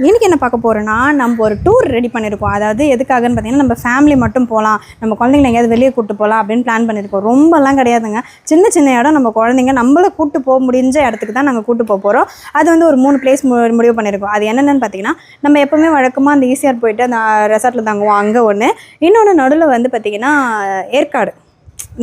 இன்னைக்கு என்ன பார்க்க போகிறோன்னா நம்ம ஒரு டூர் ரெடி பண்ணியிருக்கோம். அதாவது எதுக்காகன்னு பார்த்தீங்கன்னா நம்ம ஃபேமிலி மட்டும் போகலாம், நம்ம குழந்தைங்களை எங்கேயாவது வெளியே கூப்பிட்டு போகலாம் அப்படின்னு பிளான் பண்ணியிருக்கோம். ரொம்பலாம் கிடையாதுங்க, சின்ன சின்ன இடம் நம்ம குழந்தைங்க நம்மளை கூப்பிட்டு போக முடிஞ்ச இடத்துக்கு தான் நாங்கள் கூப்பிட்டு போக போகிறோம். அது வந்து ஒரு 3 பிளேஸ் முடிவு பண்ணியிருக்கோம். அது என்னென்னு பார்த்தீங்கன்னா நம்ம எப்போவுமே வழக்கமாக அந்த ஈசிஆர் போயிட்டு அந்த ரெசார்ட்டில் தங்குவோம், அங்கே ஒன்று. இன்னொன்று நடுவில் வந்து பார்த்திங்கன்னா ஏற்காடு.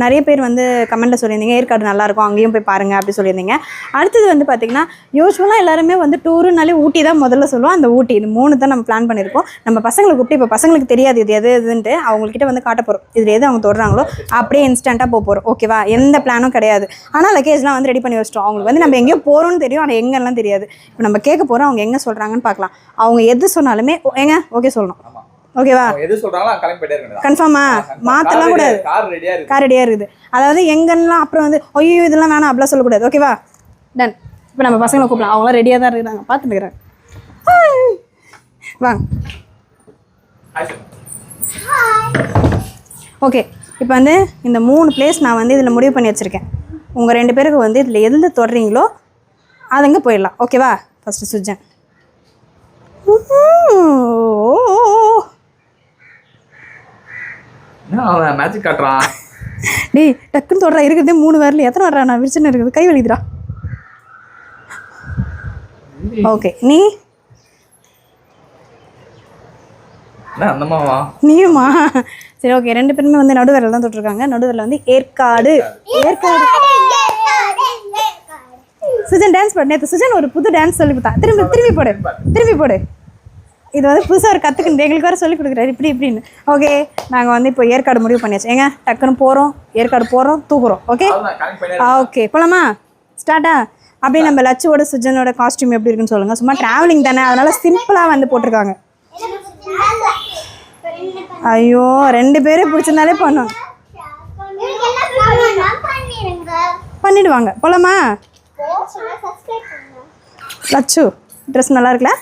நிறைய பேர் வந்து கமெண்ட்டில் சொல்லியிருந்தீங்க ஏற்காடு நல்லாயிருக்கும், அங்கேயும் போய் பாருங்கள் அப்படி சொல்லியிருந்தீங்க. அடுத்தது வந்து பார்த்திங்கன்னா யூஸ்வலாக எல்லாருமே வந்து டூருனாலே ஊட்டி தான் முதல்ல சொல்லுவோம். அந்த ஊட்டி இது 3 தான் நம்ம பிளான் பண்ணியிருக்கோம். நம்ம பசங்களை கூப்பிட்டு இப்போ பசங்களுக்கு தெரியாது இது எது எதுன்ட்டு அவங்கக்கிட்ட வந்து காட்ட போகிறோம். இதில் எது அவங்க தொடுறாங்களோ அப்படியே இன்ஸ்டண்ட்டாக போக போகிறோம். ஓகேவா? எந்த பிளானும் கிடையாது. ஆனால் லக்கேஜ்லாம் வந்து ரெடி பண்ணி வச்சிட்டோம். அவங்களுக்கு வந்து நம்ம எங்கேயோ போகிறோன்னு தெரியும், ஆனால் எங்கெல்லாம் தெரியாது. இப்போ நம்ம கேட்க போகிறோம், அவங்க எங்கே சொல்கிறாங்கன்னு பார்க்கலாம். அவங்க எது சொன்னாலுமே ஏங்க ஓகே சொல்லணும். ஓகேவா? எது சொல்றாங்களோ கிளம்பி போயிட்டே இருக்கணும். கன்ஃபார்மா? மாத்தலாம் கூடாது. கார் ரெடியா இருக்குது. அதாவது எங்கெல்லாம் அப்புறம் வந்து ஐயோ இதெல்லாம் வேணாம் அப்படிலாம் சொல்லக்கூடாது. ஓகேவா? டன். இப்போ நம்ம பசங்களை கூப்பிடலாம், அவங்களாம் ரெடியாக தான் இருக்கிறாங்க, பார்த்துட்டு இருக்கிறாங்க. வாங்க. ஓகே, இப்போ வந்து இந்த 3 பிளேஸ் நான் வந்து இதில் முடிவு பண்ணி வச்சுருக்கேன். உங்கள் 2 பேருக்கு வந்து இதில் எதில் தொடுறீங்களோ அதுங்க போயிடலாம். ஓகேவா? ஃபஸ்ட்டு சுஜன். மேஜிக் காட்டுறான். டேய் டக்குன்னு தொடரா, இருக்கிறதே 3 வரல, எத்தனை வரா? நான் விரிச்சுன்னு இருக்குது, கை வலிக்குதுடா. ஓகே, நீ நீயுமா? சரி ஓகே, 2 பேருமே வந்து நடுவரில் தான் தொட்டிருக்காங்க. நடுவரில் வந்து ஏற்காடு. ஏற்காடு சுஜன் டான்ஸ் பாடு. நேற்று சுஜன் ஒரு புது டான்ஸ் சொல்லி கொடுத்தா. திரும்பி போடு. இது வந்து புதுசாக ஒரு கற்றுக்குன்னு எங்களுக்கு வேறு சொல்லி கொடுக்குறாரு இப்படின்னு. ஓகே, நாங்கள் வந்து இப்போ ஏற்காடு முடிவு பண்ணியாச்சு. ஏங்க டக்குன்னு போகிறோம், ஏற்காடு போகிறோம், தூக்குறோம். ஓகே ஓகே போகலாமா? ஸ்டார்ட்டா? அப்படியே நம்ம லட்சுவோட சுஜனோட காஸ்டியூம் எப்படி இருக்குன்னு சொல்லுங்கள். சும்மா ட்ராவலிங் தானே, அதனால் சிம்பிளாக வந்து போட்டிருக்காங்க. ஐயோ 2 பேரும் பிடிச்சிருந்தாலே பண்ணும், பண்ணிடுவாங்க. போகலாமா? லட்சு ட்ரெஸ் நல்லா இருக்குல்ல?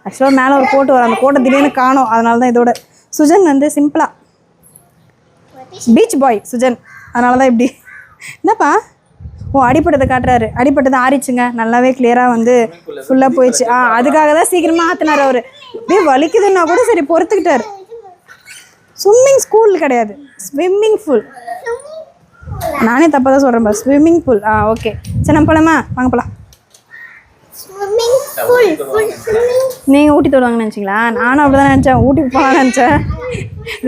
ஆக்சுவலாக மேலே ஒரு கோட்டு வரும், அந்த கோட்டை திடீர்னு காணும், அதனால தான் இதோட. சுஜன் வந்து சிம்பிளாக பீச் பாய் சுஜன், அதனால தான் இப்படி. என்னப்பா? அடிப்பட்டதை காட்டுறாரு. அடிப்பட்டதை ஆறிச்சுங்க, நல்லாவே கிளியராக வந்து ஃபுல்லாக போயிடுச்சு. அதுக்காக தான் சீக்கிரமாக ஆற்றினார் அவர். அப்படியே வலிக்குதுன்னா கூட சரி பொறுத்துக்கிட்டார். ஸ்விம்மிங் ஸ்கூல் கிடையாது, ஸ்விம்மிங் பூல். நானே தப்பாக தான் சொல்கிறேன், ஸ்விம்மிங் பூல். ஓகே சரி நம்ம போகலாமா? வாங்க போகலாம். நீங்கள் ஊட்டி தொடுவாங்கன்னு நினச்சிங்களா? நானும் அப்படி தான் நினச்சேன், ஊட்டிக்கு போகலான்னு நினச்சேன்.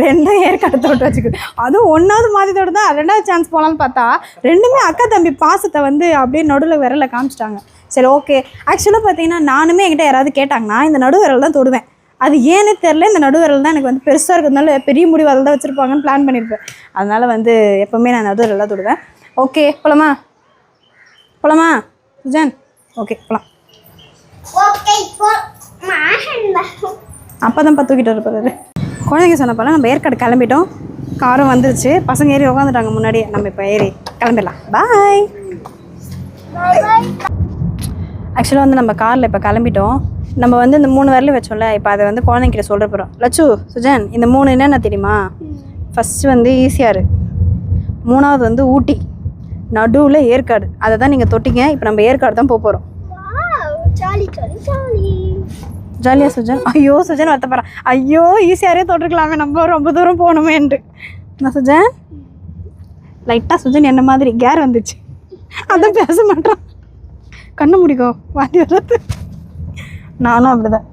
2 ஏற்காடு தொட்டு வச்சுக்கு, அதுவும் 1வது மாதிரி தொட்டு தான் 2வது சான்ஸ் போகலான்னு பார்த்தா 2மே அக்கா தம்பி பாசத்தை வந்து அப்படியே நடுவில் விரலில் காமிச்சிட்டாங்க. சரி ஓகே. ஆக்சுவலாக பார்த்தீங்கன்னா நானுமே என்கிட்ட யாராவது கேட்டாங்கன்னா இந்த நடுவிரல் தான் தொடுவேன். அது ஏன்னே தெரில, இந்த நடுவிரல் தான் எனக்கு வந்து பெருசாக இருக்கிறதுனால பெரிய முடிவு அதில் தான் வச்சுருப்பாங்கன்னு பிளான் பண்ணியிருப்பேன். அதனால் வந்து எப்போவுமே நான் நடுவிரல் தான் தொடுவேன். ஓகே போகலாமா? சுஜன்? ஓகே போகலாம். அப்போ தான் தூக்கிட்டு இருப்பாரு. குழந்தைங்க சொன்னப்போல நம்ம ஏற்காடு கிளம்பிட்டோம். காரும் வந்துருச்சு, பசங்க ஏறி உட்காந்துட்டாங்க முன்னாடியே. நம்ம இப்போ ஏறி கிளம்பிடலாம். பாய். ஆக்சுவலாக வந்து நம்ம காரில் இப்போ கிளம்பிட்டோம். நம்ம வந்து இந்த 3 வரலையும் வச்சோம்ல, இப்போ அதை வந்து குழந்தைங்கிட்ட சொல்கிற போகிறோம். லட்சு சுஜன் இந்த 3 என்னென்ன தெரியுமா? ஃபஸ்ட்டு வந்து ஈசிஆர், 3வது வந்து ஊட்டி, நடுவில் ஏற்காடு. அதை தான் நீங்கள் தொட்டிங்க. இப்போ நம்ம ஏற்காடு தான் போக போகிறோம். ஜாலியா சுஜன்? ஐயோ சுஜன் வருத்தப்படுறேன். ஐயோ ஈஸியாரே தொட்டிருக்கலாமே, நம்ம ரொம்ப தூரம் போகணுமேன்ட்டு. நான் சுஜன் லைட்டாக சுஜன் என்ன மாதிரி கேர் வந்துச்சு, அதான் பேச மாட்டோம். கண்ணு முடிக்கோ வாந்தி வர்றது. நானும் அப்படிதான்,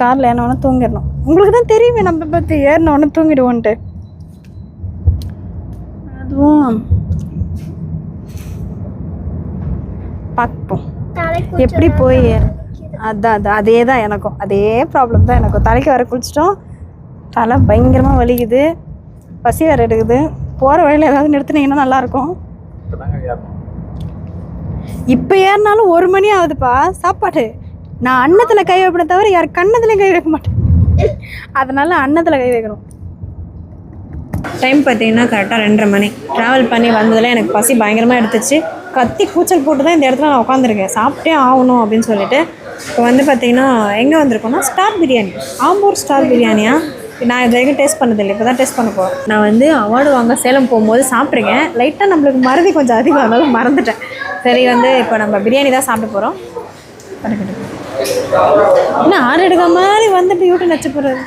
காரில் ஏறினோன்னு தூங்கிடணும். உங்களுக்கு தான் தெரியுமே நம்ம பற்றி, ஏறினோன்னு தூங்கிடுவோன்ட்டு. அதுவும் பார்ப்போம் எப்படி போய். அதான் அதே தான் எனக்கும், அதே ப்ராப்ளம் தான் எனக்கும். தலைக்கு வேறு குளிச்சிட்டோம், தலை பயங்கரமாக வலிக்குது, பசி வேறு எடுக்குது. போகிற வழியில் ஏதாவது நிறுத்தினீங்கன்னா நல்லாயிருக்கும். இப்போ ஏறினாலும் 1 மணி ஆகுதுப்பா சாப்பாடு. நான் அன்னத்தில் கை வைப்பேன் தவிர யார் கண்ணத்துலேயும் கை வைக்க மாட்டேன், அதனால் அன்னத்தில் கை வைக்கணும். டைம் பார்த்தீங்கன்னா கரெக்டாக 2:30 மணி. ட்ராவல் பண்ணி வந்ததில் எனக்கு பசி பயங்கரமாக எடுத்துச்சு. கத்தி கூச்சல் போட்டு தான் இந்த இடத்துல நான் உட்காந்துருக்கேன், சாப்பிட்டே ஆகணும் அப்படின்னு சொல்லிட்டு. இப்போ வந்து பார்த்தீங்கன்னா எங்கே வந்திருக்கோன்னா ஸ்டார் பிரியாணி, ஆம்பூர் ஸ்டார் பிரியாணியா. நான் இது வரைக்கும் டேஸ்ட் பண்ணதில்லை, இப்போ தான் டேஸ்ட் பண்ண போகிறேன். நான் வந்து அவார்டு வாங்க சேலம் போகும்போது சாப்பிட்ருக்கேன். லைட்டாக நம்மளுக்கு மறதி கொஞ்சம் அதிகம், அதனால மறந்துட்டேன். சரி வந்து இப்போ நம்ம பிரியாணி தான் சாப்பிட போகிறோம். என்ன ஆறு எடுக்க மாதிரி வந்துட்டு யூடியூப் நச்சு போகிறது.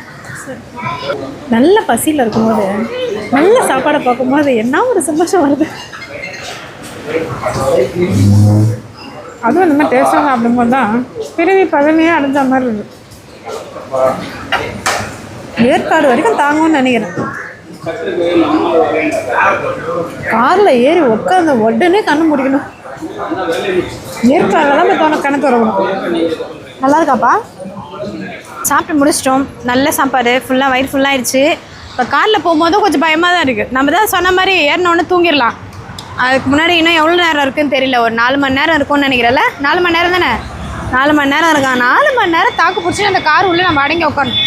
நல்ல பசியில் இருக்கும்போது நல்ல சாப்பாடை பார்க்கும்போது என்ன ஒரு சந்தோஷம் வருது. அதுவும் இந்த மாதிரி டேஸ்ட்டாக சாப்பிடும்போது தான் பிறவி பதவியே அடைஞ்ச மாதிரி இருக்குது. ஏற்காடு வரைக்கும் தாங்கும்னு நினைக்கிறேன். காரில் ஏறி உட்காந்து உடனே கண்ணு முடிக்கணும். ஏற்காடில் தான் போய் கணக்கு வரணும். நல்லா இருக்காப்பா? சாப்பிட்டு முடிச்சிட்டோம். நல்ல சாப்பாடு, ஃபுல்லாக வயிறு ஃபுல்லாகிடுச்சு. இப்போ காரில் போகும்போதும் கொஞ்சம் பயமாக தான் இருக்குது. நம்ம தான் சொன்ன மாதிரி ஏறினோடனே தூங்கிடலாம். அதுக்கு முன்னாடி இன்னும் எவ்வளோ நேரம் இருக்குதுன்னு தெரியல. ஒரு 4 மணி நேரம் இருக்கும்னு நினைக்கிறேன்ல. 4 மணி நேரம் தானே? 4 மணி நேரம் இருக்கான். 4 மணி நேரம் தாக்கு பிடிச்சி அந்த கார் உள்ளே நம்ம அடங்கி உட்காந்து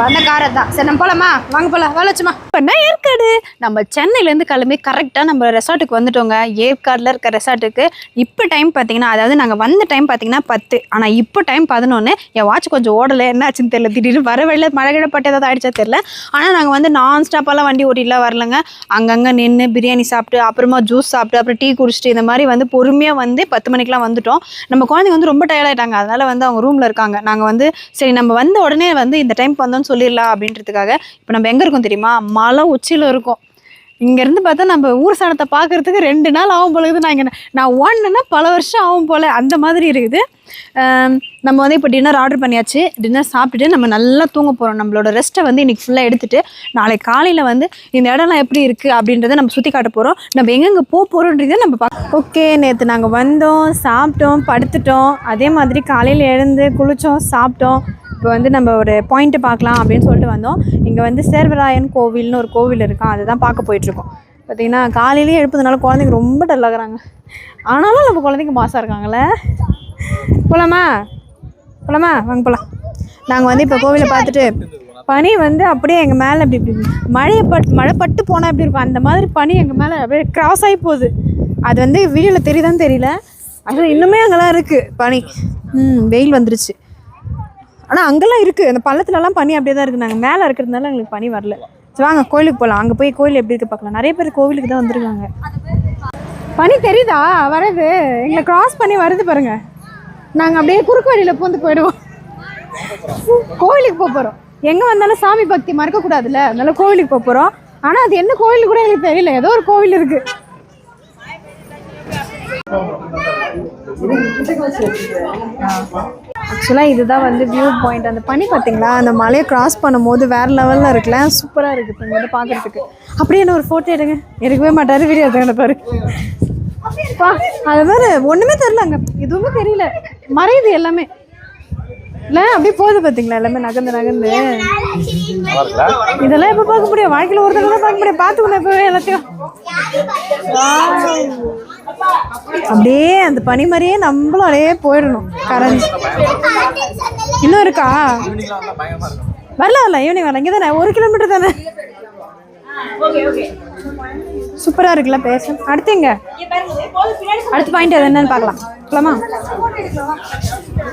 அந்த காரை தான். சரி நம்ம போகலாமா? வாங்க போகலாம். வாழச்சுமா. இப்போ என்ன ஏற்காடு நம்ம சென்னையிலேருந்து கிளம்பி கரெக்டாக நம்ம ரெசார்ட்டுக்கு வந்துட்டோங்க. ஏற்காடில் இருக்க ரெசார்ட்டுக்கு இப்போ டைம் பார்த்தீங்கன்னா, அதாவது நாங்கள் வந்த டைம் பார்த்தீங்கன்னா 10, ஆனால் இப்போ டைம் 11. என் வாட்ச் கொஞ்சம் ஓடலை, என்ன ஆச்சுன்னு தெரியல. திடீர்னு வர வழியில் மழை கிழப்பட்டு ஏதாவது ஆகிடுச்சா தெரியல. ஆனால் நாங்கள் வந்து நான் ஸ்டாப்பெல்லாம் வண்டி ஓட்டிலாம் வரலங்க. அங்கங்கே நின்று பிரியாணி சாப்பிட்டு, அப்புறமா ஜூஸ் சாப்பிட்டு, அப்புறம் டீ குடிச்சிட்டு, இந்த மாதிரி வந்து பொறுமையாக வந்து 10 மணிக்கெலாம் வந்துட்டோம். நம்ம குழந்தைங்க வந்து ரொம்ப டயர்டாயிட்டாங்க. அதனால் வந்து அவங்க ரூமில் இருக்காங்க. நாங்கள் வந்து சரி நம்ம வந்த உடனே வந்து இந்த டைம் வந்தோம்னு சொல்லிடலாம் அப்படின்றதுக்காக. இப்போ நம்ம எங்கே இருக்கோம் தெரியுமா? மலை உச்சியில் இருக்கோம். இங்கேருந்து பார்த்தா நம்ம ஊர் சனத்தை பார்க்குறதுக்கு 2 நாள் ஆகும் போல இருக்குது. நான் ஓடணுன்னா பல வருஷம் ஆகும் போல் அந்த மாதிரி இருக்குது. நம்ம வந்து இப்போ டின்னர் ஆர்டர் பண்ணியாச்சு. டின்னர் சாப்பிட்டுட்டு நம்ம நல்லா தூங்க போகிறோம். நம்மளோட ரெஸ்ட்டை வந்து இன்றைக்கி ஃபுல்லாக எடுத்துகிட்டு நாளைக்கு காலையில் வந்து இந்த இடம்லாம் எப்படி இருக்குது அப்படின்றத நம்ம சுற்றி காட்ட போகிறோம். நம்ம எங்கெங்கே போகிறோன்றதை நம்ம பார்க்க. ஓகே, நேற்று நாங்கள் வந்தோம், சாப்பிட்டோம், படுத்துட்டோம். அதே மாதிரி காலையில் எழுந்து குளித்தோம், சாப்பிட்டோம். இப்போ வந்து நம்ம ஒரு பாயிண்ட்டு பார்க்கலாம் அப்படின்னு சொல்லிட்டு வந்தோம். இங்கே வந்து சேர்வராயன் கோவில்னு ஒரு கோவில் இருக்கான், அதுதான் பார்க்க போயிட்டுருக்கோம். பார்த்திங்கன்னா காலையிலேயே எழுப்பதுனால குழந்தைங்க ரொம்ப டல்லாகிறாங்க. ஆனாலும் நம்ம குழந்தைங்க மாசாக இருக்காங்களே. போகலாமா? வாங்க போகலாம். நாங்கள் வந்து இப்போ கோவிலை பார்த்துட்டு பனி வந்து அப்படியே எங்கள் மேலே இப்படி மழை பட்டு போனால் எப்படி இருக்கும் அந்த மாதிரி பனி எங்கள் மேலே அப்படியே கிராஸ் ஆகி போகுது. அது வந்து வீடியோவில் தெரியுதான்னு தெரியல. அது இன்னுமே அங்கெல்லாம் இருக்குது பனி. வெயில் வந்துருச்சு. ஆனால் அங்கெல்லாம் இருக்குது, அந்த பள்ளத்துலலாம் பனி அப்படியே தான் இருக்குது. நாங்கள் மேலே இருக்கிறதுனால எங்களுக்கு பனி வரல. சரி வாங்க கோயிலுக்கு போகலாம். அங்கே போய் கோயில் எப்படி இருக்குது பார்க்கலாம். நிறைய பேர் கோவிலுக்கு தான் வந்துருக்காங்க. பனி தெரியுதா வரது? எங்களை கிராஸ் பண்ணி வருது பாருங்கள். நாங்கள் அப்படியே குறுக்கு வழியில் பூந்து போயிடுவோம். கோவிலுக்கு போகிறோம். எங்கே வந்தாலும் சாமி பக்தி மறக்கக்கூடாதுல்ல, அதனால கோவிலுக்கு போகிறோம். ஆனால் அது என்ன கோவில் கூட எங்களுக்கு தெரியல. ஏதோ ஒரு கோவில் இருக்குது. ஆக்சுவலாக இதுதான் வந்து வியூ பாயிண்ட். அந்த பனி பார்த்தீங்களா, அந்த மலையை கிராஸ் பண்ணும்போது வேறு லெவலில் இருக்குல்ல, சூப்பராக இருக்குது. இப்போ இங்கே வந்து பார்க்குறதுக்கு அப்படியே என்ன ஒரு ஃபோட்டோ எடுங்க. எடுக்கவே மாட்டார், வீடியோ எடுத்துக்கிட்ட பாரு. அது மாதிரி ஒன்றுமே தெரில, அங்கே எதுவுமே தெரியல, மறையுது எல்லாமே இல்லை. அப்படியே போகுது பார்த்தீங்களா, எல்லாமே நகர்ந்து. இதெல்லாம் எப்போ பார்க்க முடியும்? வாழ்க்கையில் ஒரு தடவை தான் பார்க்க முடியும். பார்த்துக்கணும் எப்போவே எல்லாத்தையும். அப்படியே அந்த பனி மாதிரியே நம்மளும் அப்படியே போயிடணும் கரைஞ்சி. இன்னும் இருக்கா? வரல ஈவினிங் வரல. இங்கே தானே 1 கிலோமீட்டர் தானே. சூப்பராக இருக்குல்ல பேச. அடுத்து எங்க? அடுத்த பாயிண்ட் அது என்னன்னு பார்க்கலாம். போகலாமா?